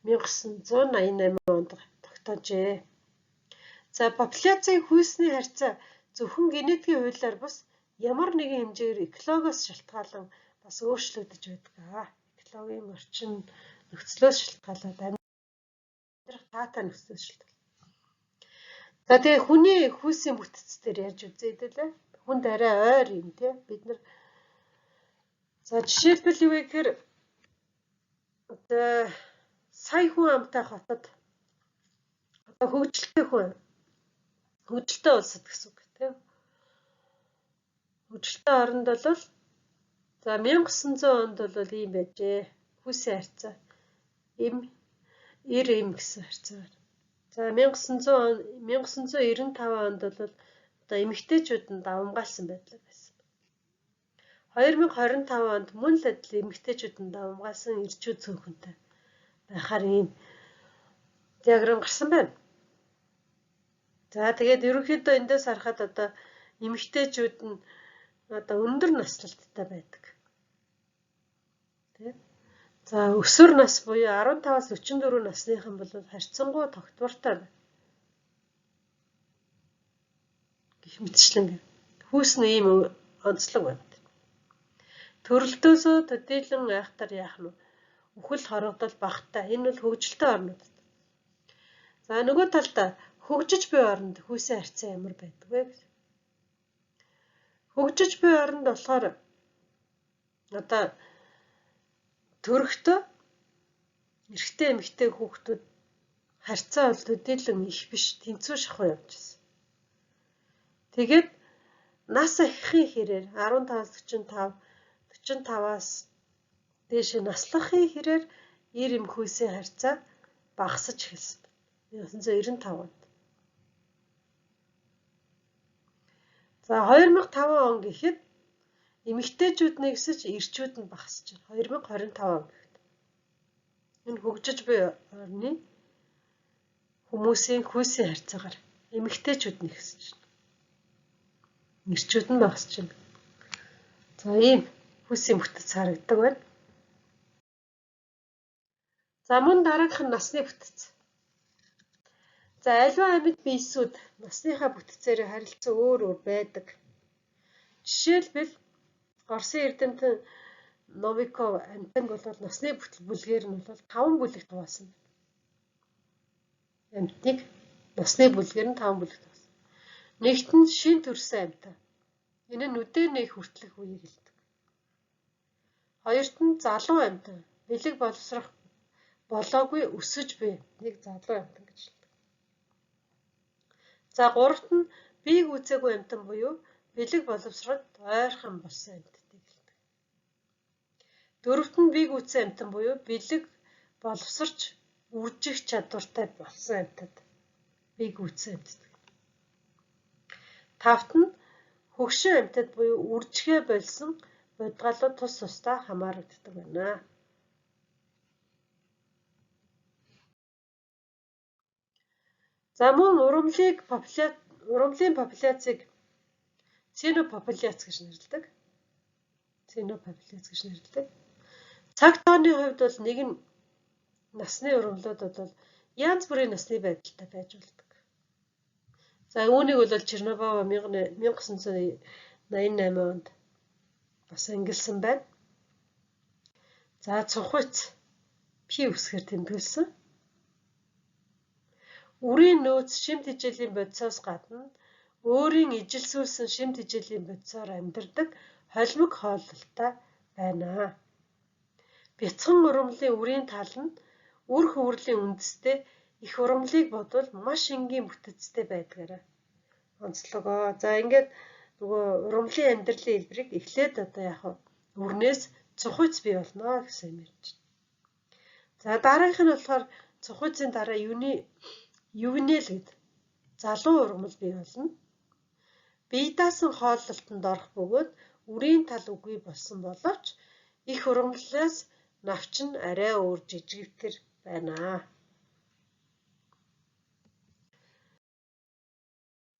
1988 онд тогтоожээ. За популяцийн хүүсний харьцаа зөвхөн генетикийн хуулиар бус ямар нэгэн хэмжээгээр экологиос шалтгаалan бас өөрчлөгдөж байдаг. Экологийн орчин нөхцлөөс шалтгаалаад амьдрах таатай нөхцлөөс шалтгаалаад. За тэгээ хүний хүүсийн бүтэц дээр ярьж үзье дээлээ. Хүнд арай ойр юм тий. Бид нар за жишээлбэл юу вэ гэхээр сая хүн амтай хотод одоо хөгжилтэй улсад гэсэн үг тий. Хөгжилтэй оронд бол за 1900 онд бол ийм байжээ. Хүүсийн харьцаа им гэсэн харьцаа. За 1995 онд бол одоо эмэгтэйчүүд нь давамгаалсан байдлаар байсан. 2025 онд мөн л адил эмэгтэйчүүд нь давамгаалсан ирчүүд цөөхөнтэй байхаар ийм диаграм гарсан байна. За тэгээд ерөнхийдөө эндээс харахад одоо эмэгтэйчүүд нь одоо өндөр наслалттай байдаг. Тэ? За өсвөр нас буюу 15-аас 44 насныхан бол харьцангуй тогтвортой байна. Гэх мэтчлэн хүүс нь ийм онцлог байна. Төрөлтөөсөө төдийлөн айхтар яах нь үхэл хорогдол багтаа. Энэ бол хөгжилтэй орнууд. За нөгөө талдаа хөгжиж буй оронд хүүсийн харьцаа ямар байдаг вэ? Хөгжиж буй оронд болохоор одоо төрөхдөө эрэгтэй эмэгтэй хүүхдүүд харьцаа бол төдийлөн их биш, тэнцүү шахуу явж байсан. Тэгээд нас ахихын хэрээр 15-аас 45-аас дээш наслахын хэрээр ир эм хүүсийн харьцаа багасж эхэлсэн. 1995 онд. За 2005 он гэхэд эмэгтэйчүүд нэгсэж ирчүүд нь багасж байна. 2025 он гэхэд. Энэ хөгжиж буй орны хүмүүсийн хүүсийн харьцаагаар эмэгтэйчүүд нэгсэж байна. Ирчүүд нь багасж байна. За ийм хүүсийн бүтэц харагддаг байна. За мөн дараагийнх нь насны бүтэц. За аливаа амьд биесүүд насныхаа бүтэцээр харилцаа өөр байдаг. Жишээлбэл Оросын эрдэмтэн Новиков амьтанг бол насны бүлгээр нь бол 5 бүлэгт хуваасан. Амьтныг насны бүлгээр нь 5 бүлэгт хуваасан. Нэгт нь шин төрсөн амьтан. Энэ нь нүдээр нэг хүртэлх үеийг хэлдэг. Хоёрт нь залуу амьтан. Бэлэг боловсрох болоогүй өсөж буй нэг залуу амьтан гэж хэлдэг. За гуравт нь бие гүйцээгүй амьтан буюу бэлэг боловсроход ойрхон болсон амьтдыг хэлдэг. Дөрөвт нь бие гүйцэн амьтан буюу бэлэг боловсрч үржих чадвартай болсон амьтад бие гүйцэн амьтад. Тавт нь хөгшин амьтад буюу үржихээ болсон бодгалууд тус тусдаа хамаарагддаг байна. За мөн ургамлын популяцийг ценопопуляц гэж нэрлэдэг. Цаг тооны хувьд бол нэгэн насны ургамлууд бол янз бүрийн насны байдалтай байж болдог. За үүнийг бол Чернобов 1988 онд бас ангилсан байна. За цунхуйц пи үсгээр тэмдэглэсэн. Үрийн нөөц шимт хичээлийн бодисоос гадна өөрийн ижилсүүлсэн шимт хичээлийн бодисоор амьдардаг холимог хооллолтой байна. Бяцхан ургамлын үрийн тал нь үр хөврөлийн үндэстэй их ургамлыг бодвол маш энгийн бүтэцтэй байдгаараа онцлогоо. За ингээд нөгөө ургамлын амьдралын хэлбэрийг эхлээд одоо яг Үрнээс цухуйц бий болно гэсэн юм ярьж байна. За дараагийнх нь болохоор цухуйцын дараа ювенэл гэд залуу ургамал бий болно. Бие даасан хооллолтод орох бөгөөд үрийн тал үгүй болсон боловч их ургамлаас навч нь арай өөр жижигвтер байна.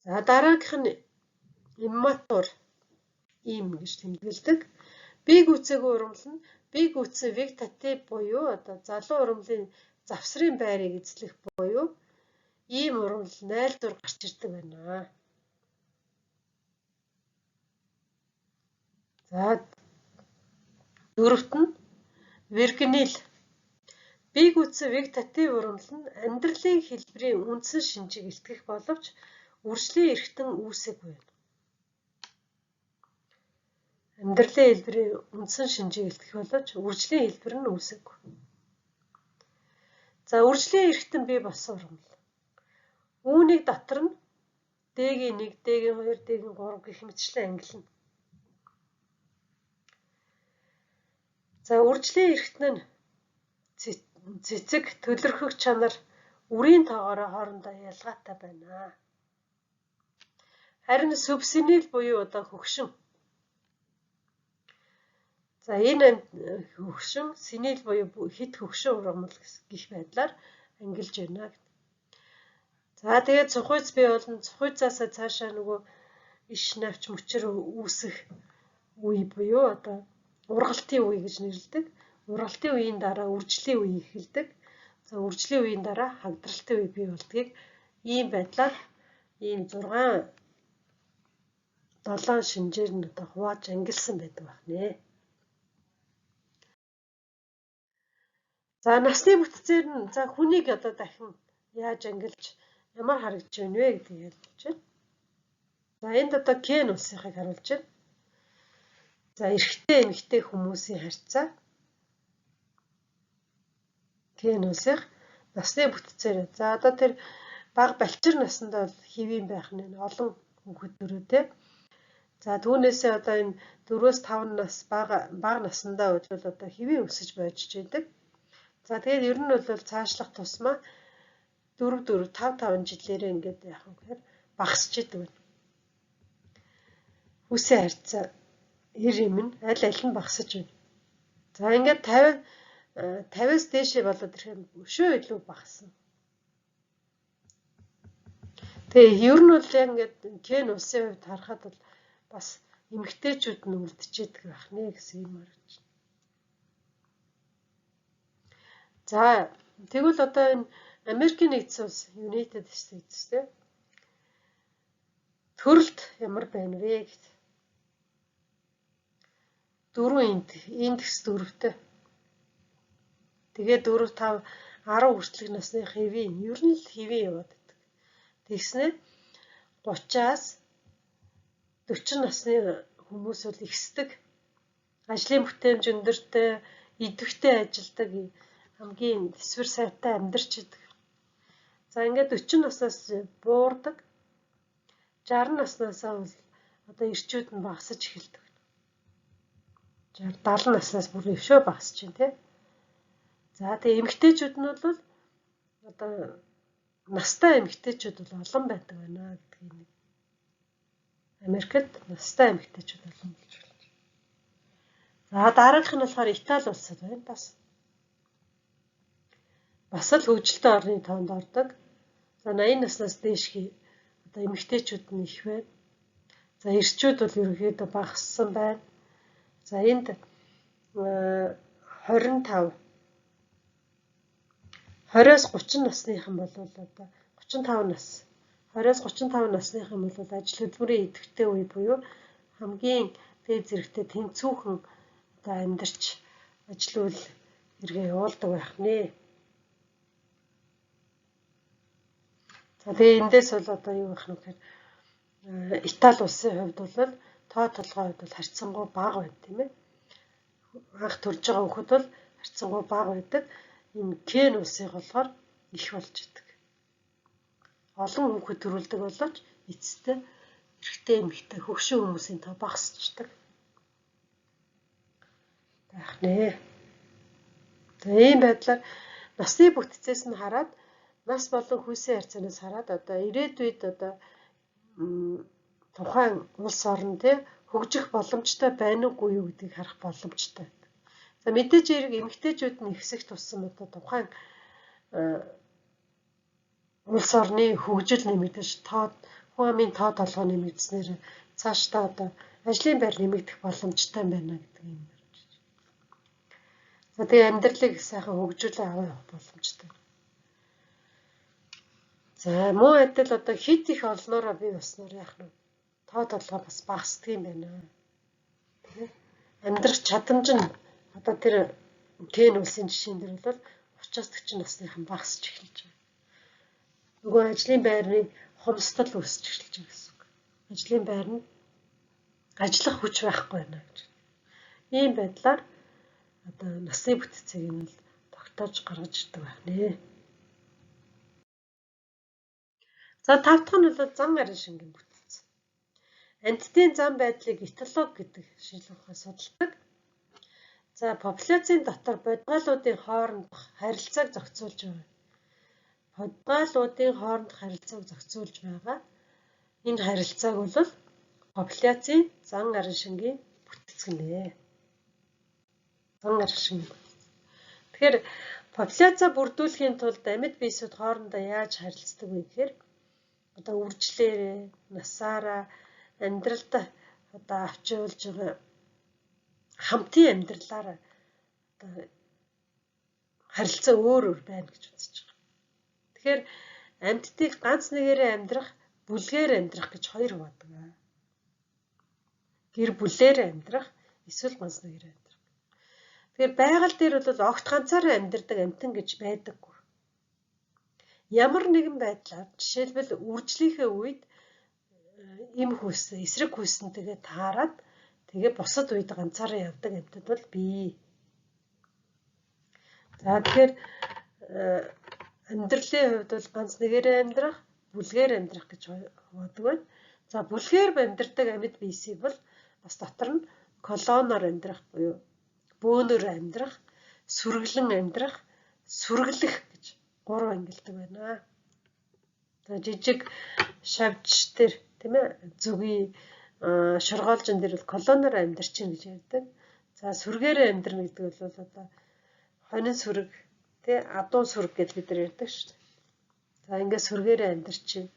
За дараагийнх нь имматур ийм гэж тэмдэглэдэг. Бие гүйцээгүй ургамал нь бие гүйцээ вегетатив буюу одоо залуу ургамлын завсрын байрыг эзлэх буюу ийм ургамал найлдвар гарч ирдэг байна. За дөрөвт нь виргинил. Бие гүйцээ вегетатив ургамал нь амьдралын хэлбэрийн үндсэн шинжийг илтгэх боловч үржлийн эрхтэн үүсэхгүй байна. Амьдралын хэлбэрийн үндсэн шинжийг илтгэх боловч үржлийн хэлбэр нь үүсэхгүй. За үржлийн эрхтэн бий болсон ургамал. Үүнийг дотор нь D-ийн 1, D-ийн 2, D-ийн 3 гэх мэтчлэн ангилна. За үржлийн эрхтэн нь цэцэг, төлөрхөх чанар, үрийн тоогоороо хоорондоо ялгаатай байна. Харин субсинил буюу одоо хөгшин. За энэ хөгшин синил буюу хит хөгшин ургамал гэх байдлаар ангилж байна. За тэгээд цухуйц бий болно. Цухуйцаасаа цаашаа нөгөө иш навч мөчөр үүсэх үе буюу одоо ургалтын үе гэж нэрлэдэг. Ургалтын үеийн дараа үржлийн үе эхэлдэг. За үржлийн үеийн дараа хагдралтын үе бий болдгийг ийм байдлаар ийм 6-7 шинжээр нь одоо хувааж ангилсан байдаг байна. За насны бүтцээр нь за хүнийг одоо дахин яаж ангилж ямар харагдж байна вэ гэдгийг ялгаж байна. За энд одоо Кен улсынхыг харуулж байна. За эрэгтэй эмэгтэй хүмүүсийн харьцаа. Кен улсынх насны бүтцээр. За одоо тэр бага балчир наснд бол хэвийн байх нь олон хүүхэд дөрөвтэй. За түүнээсээ одоо энэ 4-5 нас бага насндаа бол одоо хэвийн өсөж бойжж байдаг. За тэгээд ер нь бол цаашлах тусмаа 4-5 жилээрээ ингээд яах вэ гэхээр багасч идэг байна. Хүсээ харьцаа юм нь аль нь багасж байна. За ингээд 50-аас дээшээ болоод ирэхээр өшөө илүү багасна. Тэгээ ер нь бол яг ингээд Кен улсын хувьд харахад бол бас эмэгтэйчүүд нь үлдчихэд байх нэ гэсэн юм харагдаж байна. За тэгвэл одоо энэ Америкийн нэгдсэн улс United States тэ төрөлд ямар байна вэ гэдэг. 4 индекс 4-тэй. Тэгээд 4, 5, 10 хүртэлх насны хэвийн ер нь л хэвийн яваад байдаг. Тэгснээр 30-аас 40 насны хүмүүс бол ихсдэг. Ажлын бүтээмж өндөртэй, идэвхтэй ажилдаг хамгийн төсвөр сайтай амьдарч идэг. За ингээд 40 наснаас буурдаг. 60 наснаасаа бол одоо ирчүүд нь багасж эхэлдэг. 70 наснаас бүр өвшөө багасж байна тий. За тэгээ эмэгтэйчүүд нь бол одоо настай эмэгтэйчүүд бол олон байдаг байна гэдгийг нэг Америкт настай эмэгтэйчүүд олон болж байна. За дараагийнх нь болохоор Итали улсад байна бас л хөгжилтэй орны тоонд ордог. За 80 наснаас дээшхий одоо эмэгтэйчүүд нь их байна. За эрчүүд бол ерөнхийдөө багассан байна. За энд 20-аас 30 насныхан бол одоо 35 нас 20-аас 35 насныхан бол ажил хөдөлмөрийн идэвхтэй үе буюу хамгийн дээд зэрэгтэй тэнцүүхэн одоо амьдарч ажил үйл хэрэгээ явуулдаг байх нэ. За тэгээ эндээс бол одоо юу гэх юм гэхээр Итали улсын хувьд бол тоо толгой хувьд бол харьцангуй бага байна тийм ээ. Анх төрж байгаа хүүхэд бол харьцангуй бага байдаг. Энэ Кен улсыг болохоор их болж идэг. Олон хүүхэд төрүүлдэг боловч эцэстээ эрэгтэй эмэгтэй хөгшин хүмүүсийн тоо багасчдаг. нэ. Тэгээ ийм байдлаар насны бүтцээс нь хараад нас болон хүйсийн харьцаанаас хараад одоо ирээдүйд одоо тухайн улс орн хөгжих боломжтой байна уугүй юу гэдгийг харах боломжтой. За мэдээж хэрэг эмэгтэйчүүд нь ихсэх тусам одоо тухайн улс орны хөгжил нэмэгдэж хүн амын тоо толгой нэмэгдснээр цаашдаа одоо ажлын байр нэмэгдэх боломжтой байна гэдэг юм байна. За тэгээ амьдралыг сайхан хөгжүүлээ аваа явах боломжтой. За муу адил одоо хит их олноороо бий болсноор яах нь тоо толгой бас багасдаг юм байна. Амьдрах чадамж нь одоо тэр Кен улсын жишээн дээр бол учаастагч насныхан багасч эхэлж байгаа. Нөгөө ажлын байрны хомсдол үүсч эхэлж байгаа гэсэн үг. Ажлын байр нь ажиллах хүч байхгүй байна гэж. Ийм байдлаар одоо насны бүтцийг нь л тогтоож гаргаж ирдэг байна. За 5 дахь нь бол зан арын шингийн бүтц. Амьтдын зан байдлыг этолог гэдэг шинжилгээ судалдаг. За популяцийн дотор бодгойлуудын хоорондох харилцааг зохицуулж байгаа. Бодгойлуудын хоорондох харилцааг зохицуулж байгаа. Энэ харилцааг бол популяцийн зан арын шингийн бүтц гэнэ. Зан арын шингийн. Тэгэхээр популяцаа бүрдүүлэхийн тулд амьд биесүүд хоорондоо яаж харилцдаг вэ гэхээр одоо үржлээрээ, насаараа, амьдралдаа одоо авч явуулж байгаа хамтын амьдралаараа одоо харилцаа өөр байна гэж үзэж байгаа. Тэгэхээр амьтдыг ганц нэгээрээ амьдрах, бүлгээр амьдрах гэж хоёр хувадаг. Гэр бүлээр амьдрах, эсвэл ганц нэгээрээ амьдрах. Тэгэхээр байгаль дээр бол огт ганцаараа амьдардаг амьтан гэж байдаггүй. Ямар нэгэн байдлаар жишээлбэл үржлийнхээ үед эм хүйс, эсрэг хүйсэнтэйгээ таарад тэгээ бусад үед ганцаараа явдаг амьтад бол бий. За тэгэхээр амьдралын хувьд бол ганц нэгээрээ амьдрах, бүлгээр амьдрах гэж боддог байна. За бүлгээр амьдардаг амьд биесийг бол бас дотор нь колоноор амьдрах буюу бөөнөр амьдрах, сүргэлэн амьдрах, сүргэлэх гэж 3 ангилдаг байна. За жижиг шавж төр тийм ээ зүгийн шургаалжин дээр бол колоноор амьдарч чинь гэж ярьдаг. За сүргээрээ амьдрна гэдэг бол одоо хонин сүрэг тий адуу сүрэг гэж бид нар ярьдаг шүү дээ. За ингээд сүргээрээ амьдарч чинь.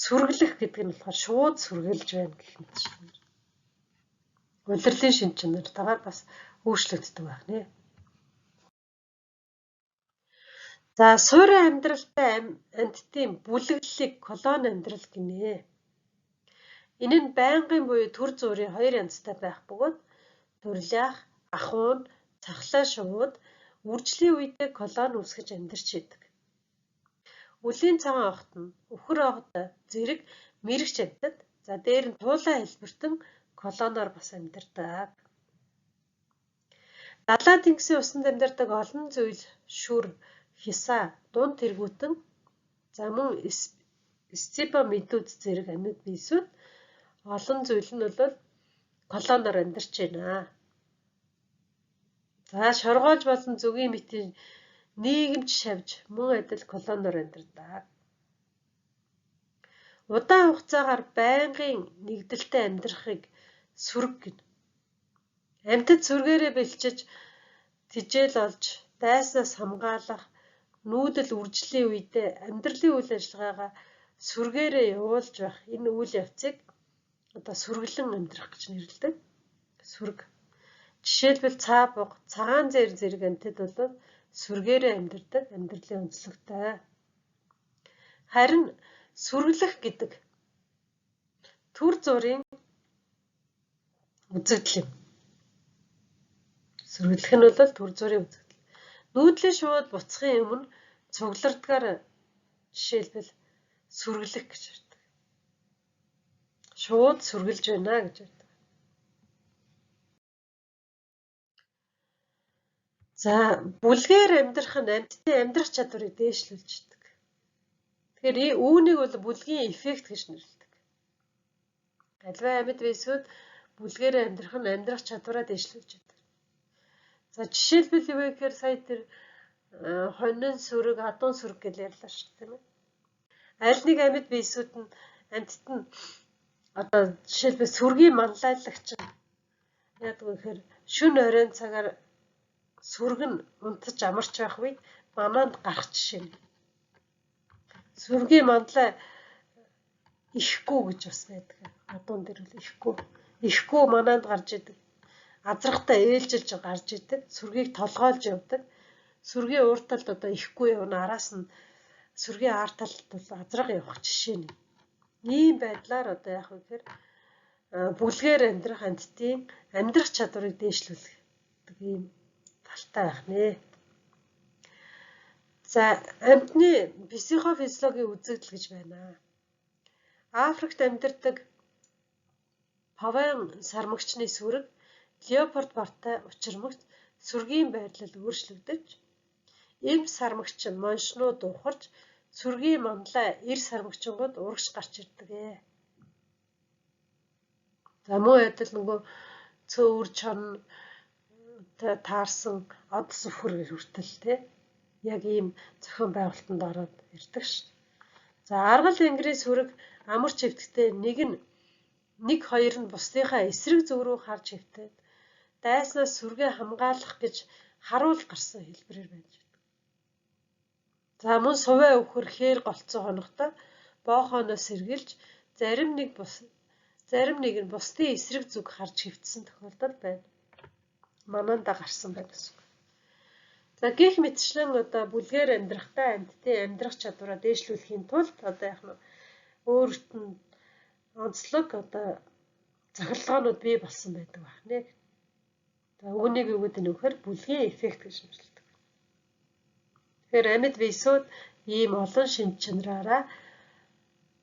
Сүргэлэх гэдэг нь болохоор шууд сүргэлж байна гэх мэт шүү. Улирлын шин чанартайгаар бас өөрчлөгддөг байх нэ. За суурин амьдралтай амьтдын бүлэглэлийг колони амьдрал гинэ. Энэ нь байнгын буюу төр зүрийн 2 янзтай байх бөгөөд дурлах, ахуйн, цахлаа шууд үржлийн үедээ колони үүсгэж амьдарч идэг. Үлийн цагаан огт нь өхөр огт зэрэг мэрэгч амьтад за дээр нь туулаа хэлбэртэн колоноор бас амьдардаг. Далайн тэнгисийн усанд амьдардаг олон зүйл шүр, хисаа, дунд тэргүүтэн за мөн сципа медуз зэрэг амьд биесүүд олон зүйл нь бол колоноор амьдарч байна. За шоргоолж болон зүгийн мэтийн нийгэмч шавж мөн адил колоноор амьдардаг. Удаан хугацаагаар байнгын нэгдэлтэй амьдрахыг сүрэг гэнэ. Амьтад сүргээрээ бэлчиж тижэл олж дайснаас хамгаалах нүүдэл үржлийн үедээ амьдралын үйл ажиллагаагаа сүргээрээ явуулж байх энэ үйл явцыг одоо сүргэлэн амьдрах гэж нэрлэдэг. Сүрэг. Жишээлбэл цаа буг, цагаан зэр зэрэг амьтад бол сүргээрээ амьдардаг амьдралын онцлогтой. Харин сүргэлэх гэдэг төр зүрийн үзэгдэл юм. Сүргэлэх нь бол төр зүрийн үзэгдэл. Нүүдлийн шууд буцахын өмнө цуглардгаар жишээлбэл сүргэлэх гэж ярьдаг. Шууд сүргэлж байна гэж ярьдаг. За бүлгээр амьдрах нь амьтдын амьдрах чадварыг дээшлүүлж идэг. Тэгэхээр үүнийг бол бүлгийн эффект гэж нэрлэдэг. Альва амьд биесүүд бүлгээр амьдрах нь амьдрах чадвараа дээшлүүлж идэг. За жишээлбэл юу вэ гэхээр сая тэр хонин сүрэг, адуун сүрэг гэж ярьлаа шүү дээ, тийм ээ. Аль нэг амьд биесүүд нь амьтад нь одоо жишээлбэл сүргийн манлайлагч яг гэхээр шүн оройн цагаар сүрэг нь унтаж амарч байх үед мананд гарах жишээ нь. Сүргийн манлай ихгүй гэж бас байдаг. Адуун дээр үл ихгүй. Ихгүй мананд гарч идэг. Азрахтаа ээлжилж гарч идэг. Сүргийг толгойлж явдаг. Сүргийн урд талд одоо ихгүй явна, араас нь сүргийн ар талд бол азрах явах жишээ нь. Ийм байдлаар одоо яг үгээр бүлгээр амьдрах амьтдын амьдрах чадварыг дээшлүүлэх ийм талтай байх нэ. За амьтны психофизиологийн үзэгдэл гэж байна. Африкт амьдардаг павиан сармагчны сүрэг леопард бартай учирмагц сүргийн байрлал өөрчлөгдөж эм сармагч моншнууд ухарч сүргийн манлай эр сармагчингууд урагш гарч ирдэг. За муу адил нөгөө цөөвөр чон таарсан од сүхэр хүртэл тий яг ийм зохион байгуулалтанд ороод ирдэг ш. За аргал тэнгэрийн сүрэг амар чивтгтээ нэг хоёр нь бусдынхаа эсрэг зүг рүү харж хөвтөд дайснаас сүргээ хамгаалах гэж харуул гарсан хэлбэрээр байж байдаг. За мөн суваа өвхөр хээр голцоо хоногтой боохоноос сэргийлж зарим нэг нь бусдын эсрэг зүг харж хөвтсөн тохиолдол байна. Мананда гарсан байна гэсэн. За гэх мэтчлэн одоо бүлгээр амьдрахтаа амьтдын амьдрах чадвараа дээшлүүлэхийн тулд одоо яг нь өөрт нь онцлог одоо захиралгаанууд бий болсон байдаг байна. За өгнийг юу гэдэг нь вэхээр бүлгийн эффект гэж нэрлэдэг. Тэгэхээр амьд биесүүд ийм олон шинж чанараараа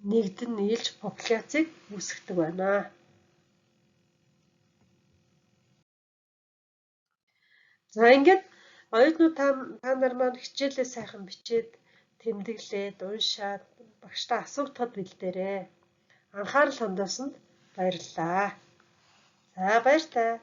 нэгдэн нийлж популяцийг үүсгэдэг байна. За ингээд оюутнууд та нар маань хичээлээ сайхан бичээд тэмдэглээд уншаад багштай асуугдахад бэлдээрэй. Анхаарал хандуусанд баярлалаа. За баяр таа.